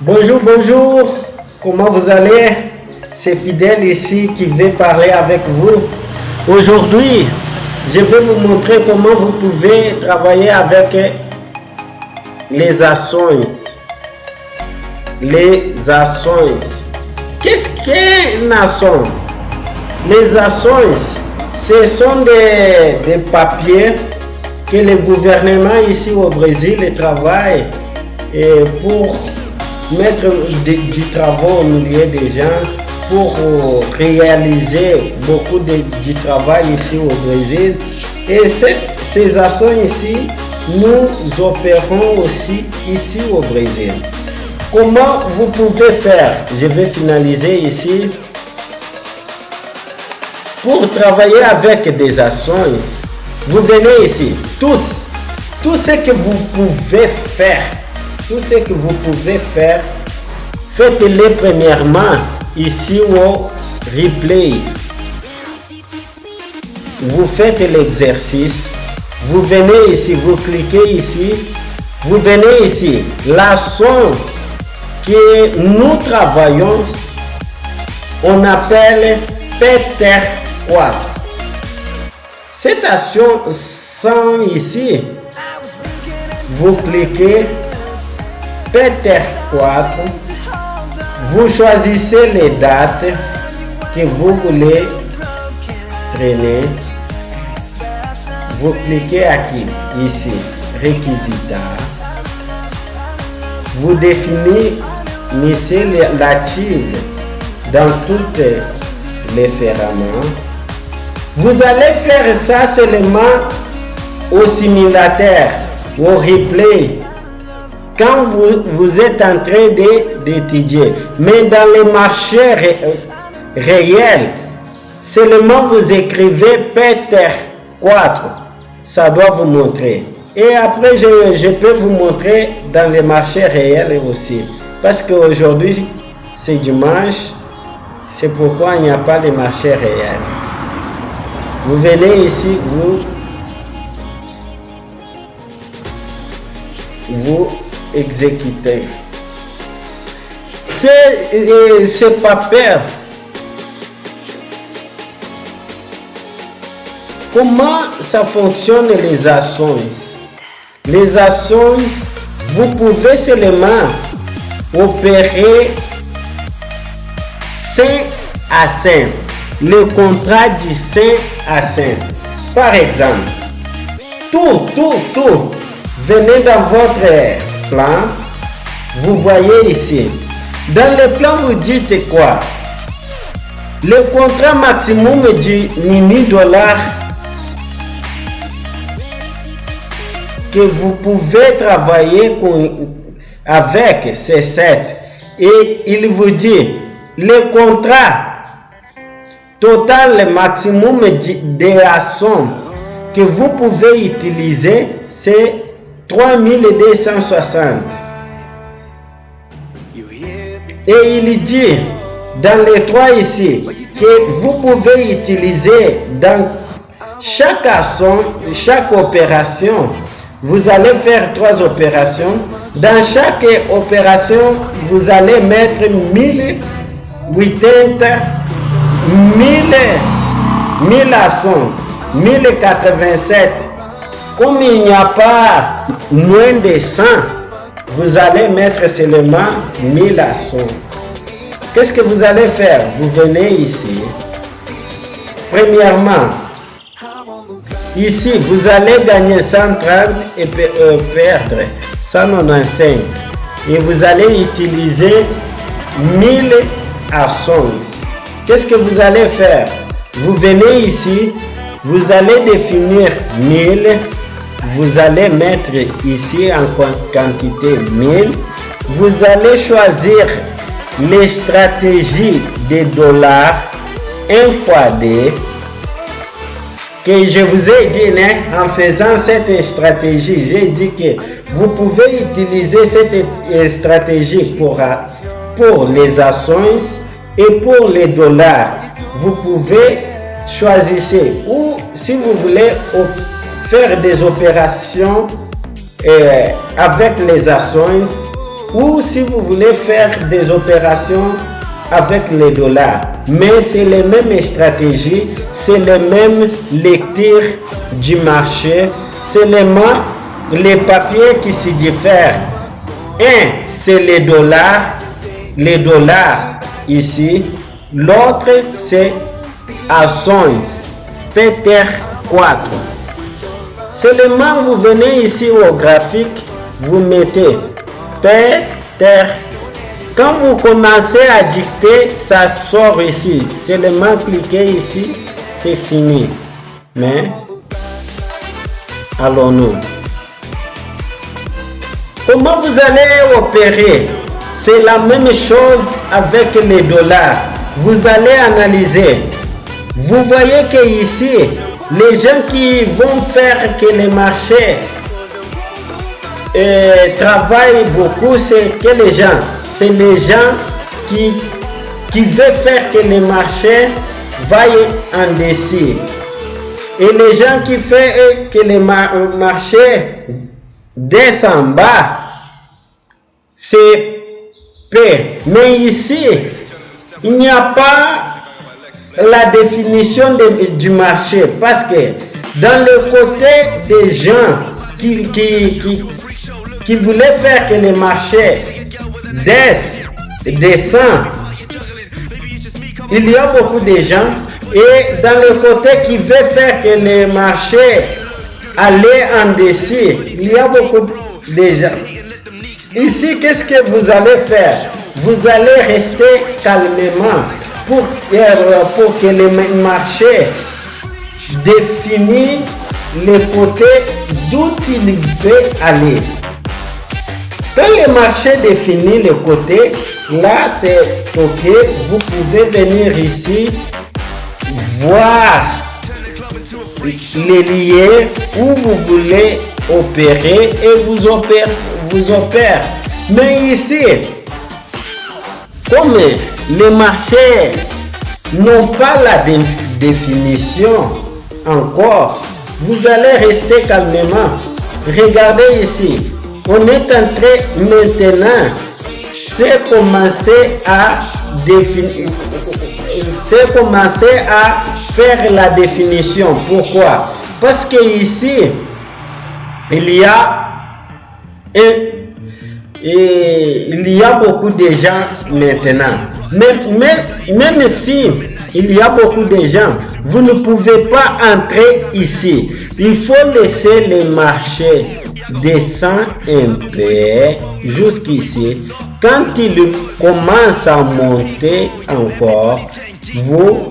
Bonjour, bonjour, comment vous allez? C'est Fidèle ici qui veut parler avec vous. Aujourd'hui, je vais vous montrer comment vous pouvez travailler avec les actions. Les actions. Qu'est-ce qu'une action? Les actions, ce sont des papiers que le gouvernement ici au Brésil travaille pour mettre du travail au milieu des gens, pour réaliser beaucoup du travail ici au Brésil. Et ces actions ici, nous opérons aussi ici au Brésil. Comment vous pouvez faire? Je vais finaliser ici. Pour travailler avec des actions, vous venez ici. Tout ce que vous pouvez faire, faites-le premièrement ici au replay. Vous faites l'exercice. Vous venez ici, vous cliquez ici. Vous venez ici. L'action que nous travaillons, on appelle Peter 4. Cette action sont ici. Vous cliquez Peter 4. Vous choisissez les dates que vous voulez traîner. Vous cliquez ici, réquisitat. Vous définissez l'active dans toutes les ferraments. Vous allez faire ça seulement au simulateur, au replay, quand vous êtes en train d'étudier. Mais dans les marchés réels, seulement vous écrivez Peter 4, ça doit vous montrer. Et après, je peux vous montrer dans les marchés réels aussi. Parce qu'aujourd'hui, c'est dimanche, c'est pourquoi il n'y a pas de marché réel. Vous venez ici, vous exécutez. C'est pas peur. Comment ça fonctionne les actions? Les actions, vous pouvez seulement opérer 5 à 5. Le contrat du 5 à 5. Par exemple, tout. Venez dans votre plan. Vous voyez ici. Dans le plan, vous dites quoi? Le contrat maximum du mini-dollar que vous pouvez travailler avec, c'est 7. Et il vous dit, le contrat total maximum de actions que vous pouvez utiliser, c'est 3260. Et il dit dans les 3 ici que vous pouvez utiliser dans chaque action, chaque opération. Vous allez faire 3 opérations. Dans chaque opération, vous allez mettre 1080, 1000 actions, 1087. Comme il n'y a pas moins de 100, vous allez mettre seulement 1000 actions. Qu'est-ce que vous allez faire? Vous venez ici. Premièrement, ici, vous allez gagner 130 et perdre 195. Et vous allez utiliser 1000 actions. Qu'est-ce que vous allez faire? Vous venez ici, vous allez définir 1000. Vous allez mettre ici en quantité 1000. Vous allez choisir les stratégies des dollars 1 fois D. Que je vous ai dit, en faisant cette stratégie, j'ai dit que vous pouvez utiliser cette stratégie pour les actions et pour les dollars. Vous pouvez choisir, ou si vous voulez faire des opérations avec les actions, ou si vous voulez faire des opérations avec les dollars. Mais c'est les mêmes stratégies, c'est les mêmes lectures du marché, c'est les papiers qui se diffèrent. Un, c'est les dollars ici. L'autre, c'est actions, Peter 4. Seulement, vous venez ici au graphique, vous mettez Peter. Quand vous commencez à dicter, ça sort ici. Seulement cliquez ici, c'est fini. Mais, allons-nous. Comment vous allez opérer? C'est la même chose avec les dollars. Vous allez analyser. Vous voyez que ici, les gens qui vont faire que les marchés travaillent beaucoup, c'est que les gens. C'est les gens qui veulent faire que les marchés vaillent en dessus. Et les gens qui font que les marchés descendent en bas, c'est P. Mais ici, il n'y a pas la définition du marché, parce que dans le côté des gens qui voulaient faire que les marchés descendent, il y a beaucoup de gens, et dans le côté qui veut faire que les marchés aillent en dessus, il y a beaucoup de gens. Ici, qu'est-ce que vous allez faire? Vous allez rester calmement pour que le marché définisse les côtés d'où il veut aller. Quand le marché définit les côtés, là c'est OK. Vous pouvez venir ici voir les liens où vous voulez opérer et vous opère. Mais ici, comme les marchés n'ont pas la définition encore, vous allez rester calmement. Regardez ici, on est en train maintenant, c'est commencer à faire la définition. Pourquoi? Parce que ici, il y a beaucoup de gens maintenant. Même si il y a beaucoup de gens, vous ne pouvez pas entrer ici. Il faut laisser les marchés descendre un peu jusqu'ici. Quand il commence à monter encore, vous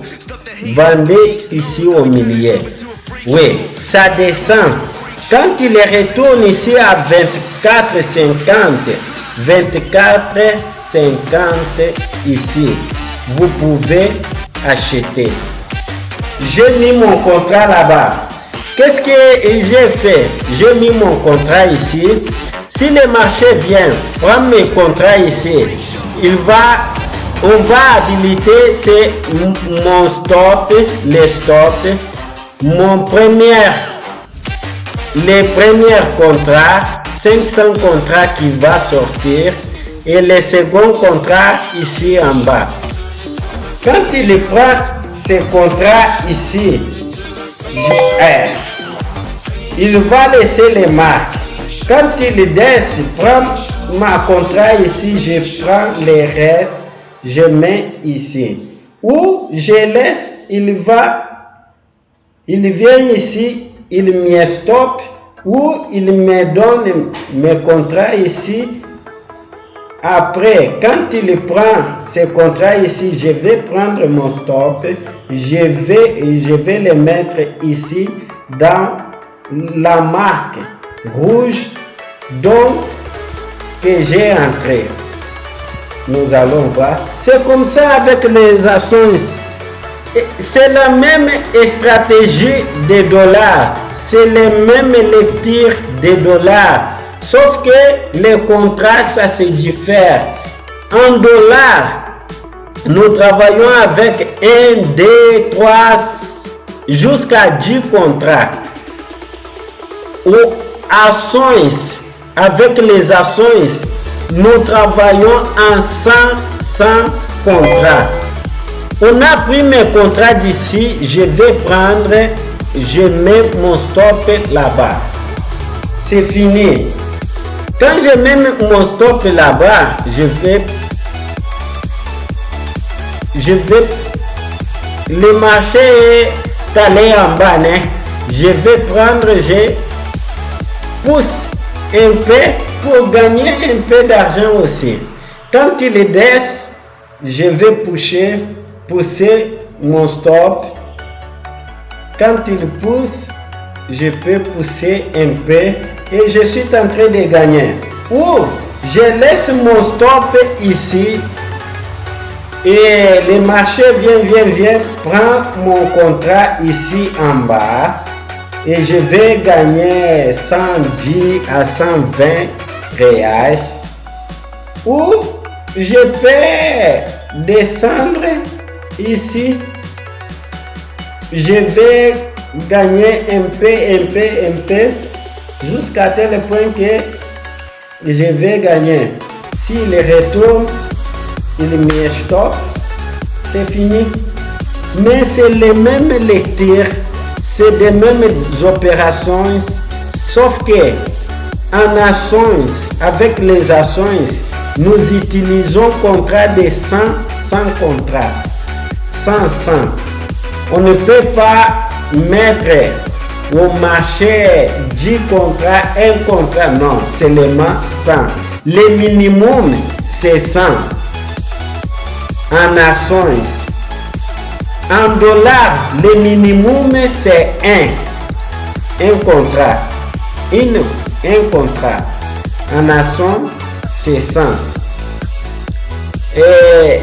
vendez ici au milieu. Oui, ça descend. Quand il retourne ici à 24,50 ici, vous pouvez acheter. J'ai mis mon contrat là-bas. Qu'est-ce que j'ai fait? J'ai mis mon contrat ici. Si le marché vient prendre mes contrats ici, on va habiliter mon stop, les stops, les premiers contrats, 500 contrats qui va sortir, et les seconds contrats ici en bas. Quand il prend ces contrats ici, il va laisser les marques. Quand il prend ma contrat ici, je prends les restes, je mets ici. Ou je laisse, il vient ici, il me stoppe, ou il me donne mes contrats ici. Après, quand il prend ces contrats ici, je vais prendre mon stop, je vais les mettre ici dans la marque rouge donc que j'ai entré. Nous allons voir. C'est comme ça avec les actions. C'est la même stratégie des dollars. C'est les mêmes lectures des dollars. Sauf que les contrats, ça se diffère. En dollars, nous travaillons avec 1, 2, 3, jusqu'à 10 contrats. Aux actions, avec les actions, nous travaillons en 100 contrats. On a pris mes contrats d'ici, je vais prendre, je mets mon stop là-bas. C'est fini. Quand je mets mon stop là-bas, je vais, le marché est allé en bas, hein? Je vais prendre, je pousse un peu pour gagner un peu d'argent aussi. Quand il est descend, je vais pousser mon stop. Quand il pousse, je peux pousser un peu et je suis en train de gagner. Ou je laisse mon stop ici et le marché vient, prend mon contrat ici en bas et je vais gagner 110 à 120 reais. Ou je peux descendre ici, je vais gagner un peu, jusqu'à tel point que je vais gagner. S'il retourne, il me stoppe, c'est fini. Mais c'est les mêmes lectures, c'est les mêmes opérations, sauf que en actions, avec les actions, nous utilisons contrat de 100 contrats. 100. On ne peut pas mettre au marché 10 contrats, un contrat, non, seulement 100. Le minimum, c'est 100. En actions. En dollars, le minimum, c'est 1 contrat. Un contrat. En actions, c'est 100. Et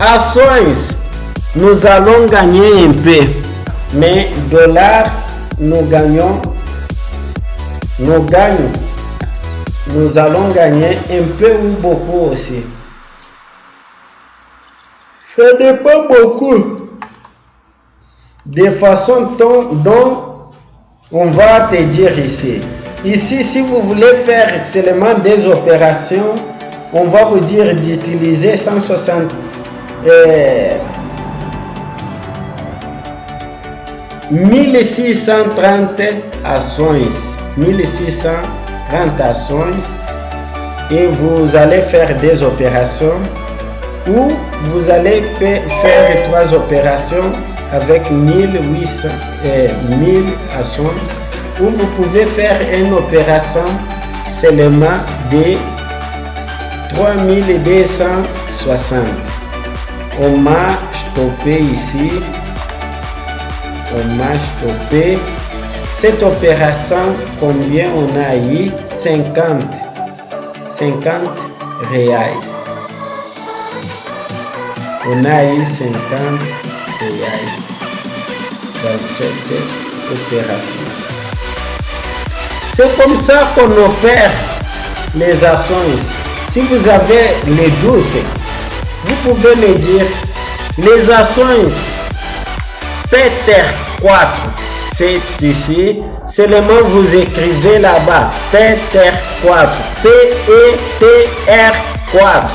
actions, nous allons gagner un peu. Mais dollars, nous allons gagner un peu ou beaucoup aussi. Ça dépend beaucoup de façon dont on va te dire ici. Ici, si vous voulez faire seulement des opérations, on va vous dire d'utiliser 160 1630 actions, 1630 actions, et vous allez faire des opérations ou vous allez faire 3 opérations avec 1800 1000 actions, ou vous pouvez faire une opération seulement de 3260. On m'a stoppé ici. On m'a stoppé. Cette opération, combien on a eu? 50 reais. On a eu 50 reais dans cette opération. C'est comme ça qu'on opère les actions. Si vous avez les doutes, vous pouvez me dire. Les actions Peter 4, c'est ici. Seulement vous écrivez là-bas Peter 4, P-E-T-R 4.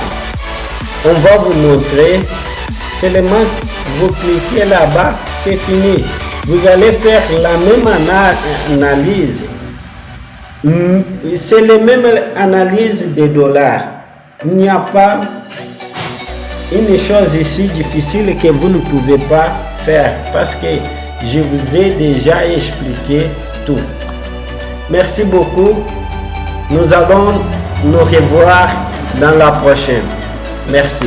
On va vous montrer. Seulement vous cliquez là-bas, c'est fini. Vous allez faire la même analyse. C'est la même analyse des dollars. Il n'y a pas une chose ici difficile que vous ne pouvez pas faire parce que je vous ai déjà expliqué tout. Merci beaucoup. Nous allons nous revoir dans la prochaine. Merci.